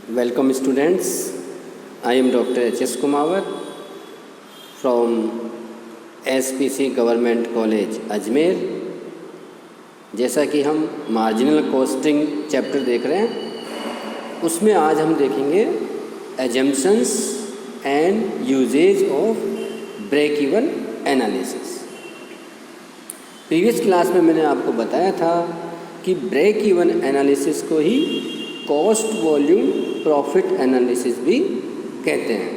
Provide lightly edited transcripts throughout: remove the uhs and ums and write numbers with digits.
Welcome students, I am Dr. H.S. Kumawar from SPC Government College Ajmer. जैसा कि हम marginal costing chapter देख रहे हैं, उसमें आज हम देखेंगे assumptions and usages of break even analysis. Previous class में मैंने आपको बताया था कि ब्रेक इवन एनालिसिस को ही कॉस्ट वॉल्यूम प्रॉफिट एनालिसिस भी कहते हैं।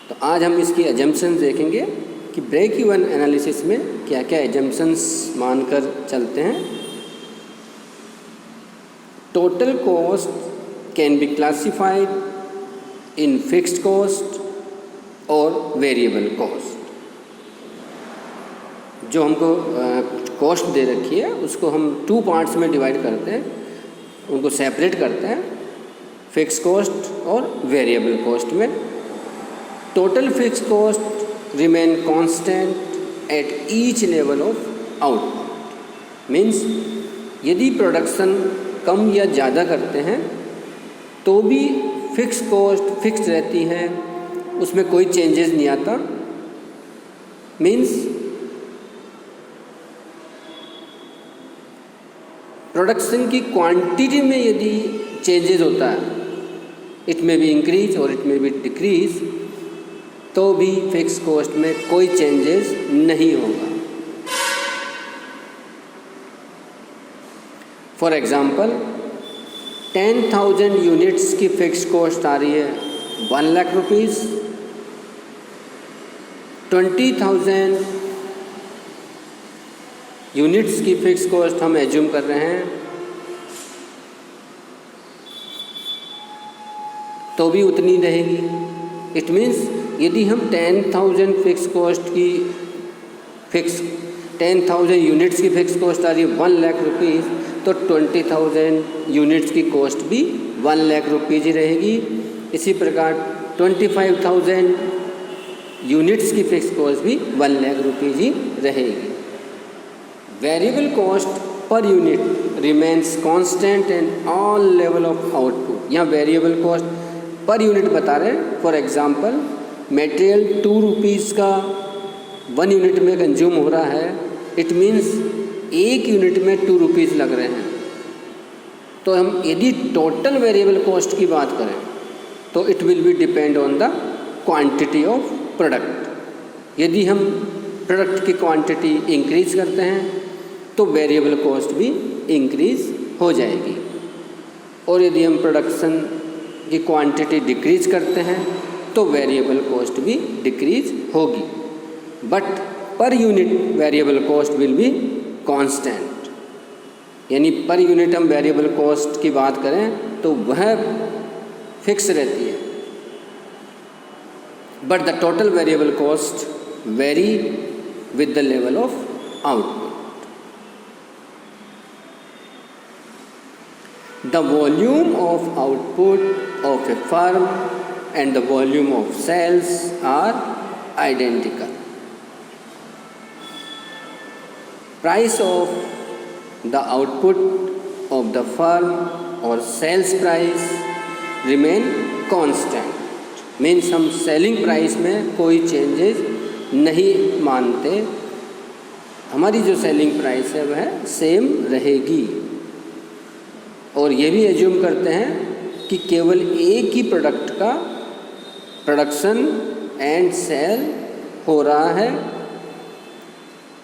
तो आज हम इसकी एजम्पशंस देखेंगे कि ब्रेक इवन एनालिसिस में क्या क्या एजम्पशंस मानकर चलते हैं। Total cost can be classified in fixed cost और वेरिएबल कॉस्ट। जो हमको कॉस्ट दे रखी है उसको हम 2 पार्ट्स में डिवाइड करते हैं, उनको सेपरेट करते हैं, फिक्स कॉस्ट और वेरिएबल कॉस्ट में। Total fix cost remain constant at each level of output. Means यदि प्रोडक्शन कम या ज़्यादा करते हैं तो भी फिक्स कॉस्ट फिक्स रहती है, उसमें कोई चेंजेस नहीं आता। मीन्स प्रोडक्शन की क्वांटिटी में यदि चेंजेस होता है, इट में बी इंक्रीज और इट में बी डिक्रीज, तो भी फिक्स कॉस्ट में कोई चेंजेस नहीं होगा। फॉर एग्जांपल 10,000 यूनिट्स की फिक्स कॉस्ट आ रही है 1 लाख रुपीज़। 20,000 यूनिट्स की फिक्स कॉस्ट हम एज्यूम कर रहे हैं, तो भी उतनी रहेगी। इट मीन्स यदि हम 10,000 फिक्स कॉस्ट की 10,000 यूनिट्स की फिक्स कॉस्ट आ रही है 1 लाख रुपीज़, तो 20,000 यूनिट्स की कॉस्ट भी 1 लाख रुपीज़ ही रहेगी। इसी प्रकार 25,000 यूनिट्स की फिक्स कॉस्ट भी 1 लाख रुपीज़ ही रहेगी। Variable cost per unit remains constant in all level of output. यहाँ वेरिएबल कॉस्ट पर यूनिट बता रहे हैं। फॉर एग्जांपल मटेरियल 2 रुपीज़ का 1 यूनिट में कंज्यूम हो रहा है, इट मीन्स 1 यूनिट में 2 रुपीज़ लग रहे हैं। तो हम यदि टोटल वेरिएबल कॉस्ट की बात करें तो it will be depend on the quantity of product. यदि हम प्रोडक्ट की क्वांटिटी इंक्रीज करते हैं तो वेरिएबल कॉस्ट भी इंक्रीज हो जाएगी, और यदि हम प्रोडक्शन की क्वांटिटी डिक्रीज करते हैं तो वेरिएबल कॉस्ट भी डिक्रीज होगी। But per unit variable cost will be constant. यानी पर यूनिट हम वेरिएबल कॉस्ट की बात करें तो वह फिक्स रहती है, but the total variable cost very with the level of output. The volume of output of a firm and the volume of sales are identical. Price of the output of the firm or sales price remain constant. Means हम selling price में कोई changes नहीं मानते, हमारी जो selling price है वह same रहेगी। और ये भी एज्यूम करते हैं कि केवल एक ही प्रोडक्ट का प्रोडक्शन एंड सेल हो रहा है।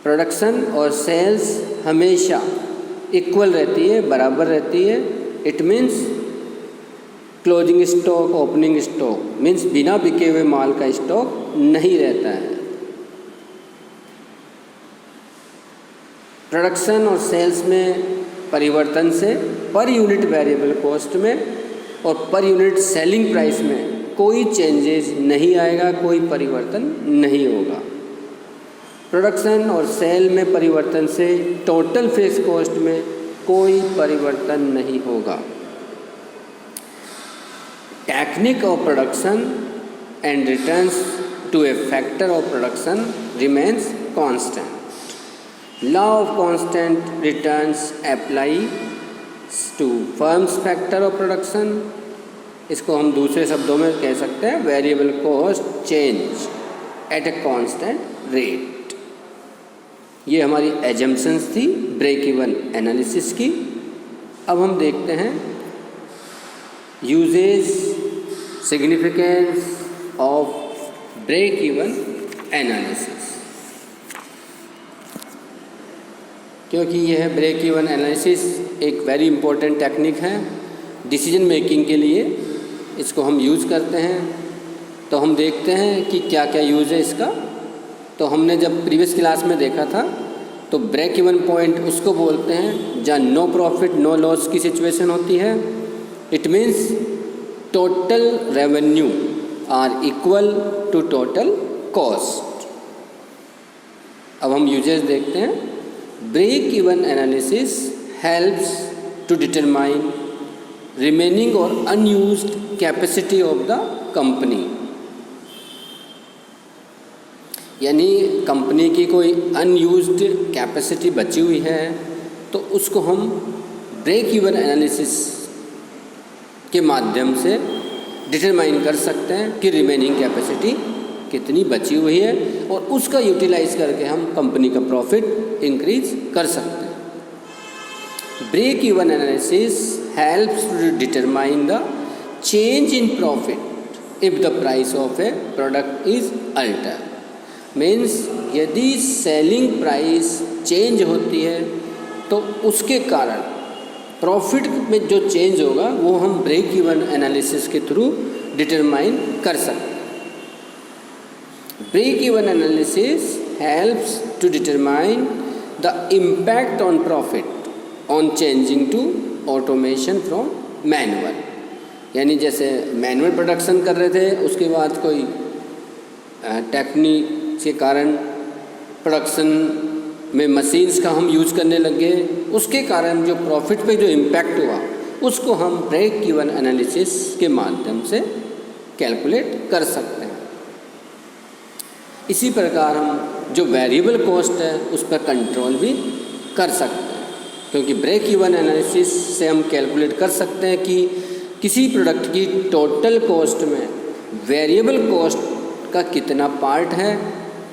प्रोडक्शन और सेल्स हमेशा इक्वल रहती है, बराबर रहती है। It means closing stock, opening stock, means बिना बिके हुए माल का स्टॉक नहीं रहता है। प्रोडक्शन और सेल्स में परिवर्तन से पर यूनिट वेरिएबल कॉस्ट में और पर यूनिट सेलिंग प्राइस में कोई चेंजेस नहीं आएगा, कोई परिवर्तन नहीं होगा। प्रोडक्शन और सेल में परिवर्तन से टोटल फिक्स कॉस्ट में कोई परिवर्तन नहीं होगा। Technique of production and returns to a factor of production remains constant. Law of constant returns apply to firms factor of production, इसको हम दूसरे शब्दों में कह सकते हैं variable cost change at a constant rate. ये हमारी एजम्पशंस थी ब्रेक इवन एनालिसिस की। अब हम देखते हैं usages significance of break even analysis. क्योंकि यह ब्रेक इवन एनालिसिस एक वेरी इंपॉर्टेंट टेक्निक है डिसीजन मेकिंग के लिए, इसको हम यूज़ करते हैं। तो हम देखते हैं कि क्या क्या यूज़ है इसका। तो हमने जब प्रीवियस क्लास में देखा था तो ब्रेक इवन पॉइंट उसको बोलते हैं जहाँ नो प्रॉफिट नो लॉस की सिचुएशन होती है। It means total revenue are equal to total cost. अब हम यूजेस देखते हैं। Break even analysis helps to determine remaining और unused capacity of the company, यानी कंपनी की कोई अनयूज्ड कैपेसिटी बची हुई है तो उसको हम ब्रेक इवन एनालिसिस के माध्यम से डिटरमाइन कर सकते हैं कि रिमेनिंग कैपेसिटी कितनी बची हुई है और उसका यूटिलाइज करके हम कंपनी का प्रॉफिट इंक्रीज कर सकते हैं। Break even analysis helps to determine the change in profit if the price of a product is altered. Means यदि सेलिंग प्राइस चेंज होती है तो उसके कारण प्रॉफिट में जो चेंज होगा वो हम ब्रेक इवन एनालिसिस के थ्रू डिटरमाइन कर सकते हैं। Break even analysis helps to determine the impact on profit on changing to automation from manual, यानी जैसे मैनुअल प्रोडक्शन कर रहे थे उसके बाद कोई टेक्निक के कारण प्रोडक्शन में मशीन्स का हम यूज़ करने लग गए, उसके कारण जो प्रॉफिट पे जो इम्पैक्ट हुआ उसको हम ब्रेक इवन एनालिसिस के माध्यम से कैलकुलेट कर सकते हैं। इसी प्रकार हम जो वेरिएबल कॉस्ट है उस पर कंट्रोल भी कर सकते हैं, क्योंकि ब्रेक इवन एनालिसिस से हम कैलकुलेट कर सकते हैं कि किसी प्रोडक्ट की टोटल कॉस्ट में वेरिएबल कॉस्ट का कितना पार्ट है,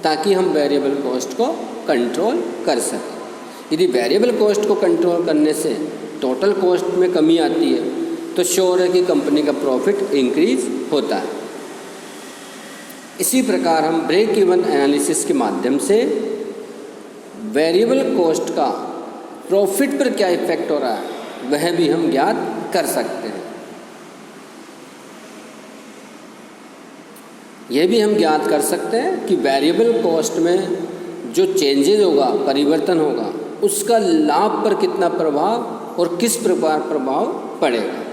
ताकि हम वेरिएबल कॉस्ट को कंट्रोल कर सकें। यदि वेरिएबल कॉस्ट को कंट्रोल करने से टोटल कॉस्ट में कमी आती है तो श्योर है कि कंपनी का प्रॉफिट इंक्रीज होता है। इसी प्रकार हम ब्रेक इवन एनालिसिस के माध्यम से वेरिएबल कॉस्ट का प्रॉफिट पर क्या इफेक्ट हो रहा है वह भी हम ज्ञात कर सकते हैं। यह भी हम ज्ञात कर सकते हैं कि वेरिएबल कॉस्ट में जो चेंजेज होगा, परिवर्तन होगा, उसका लाभ पर कितना प्रभाव और किस प्रकार प्रभाव पड़ेगा।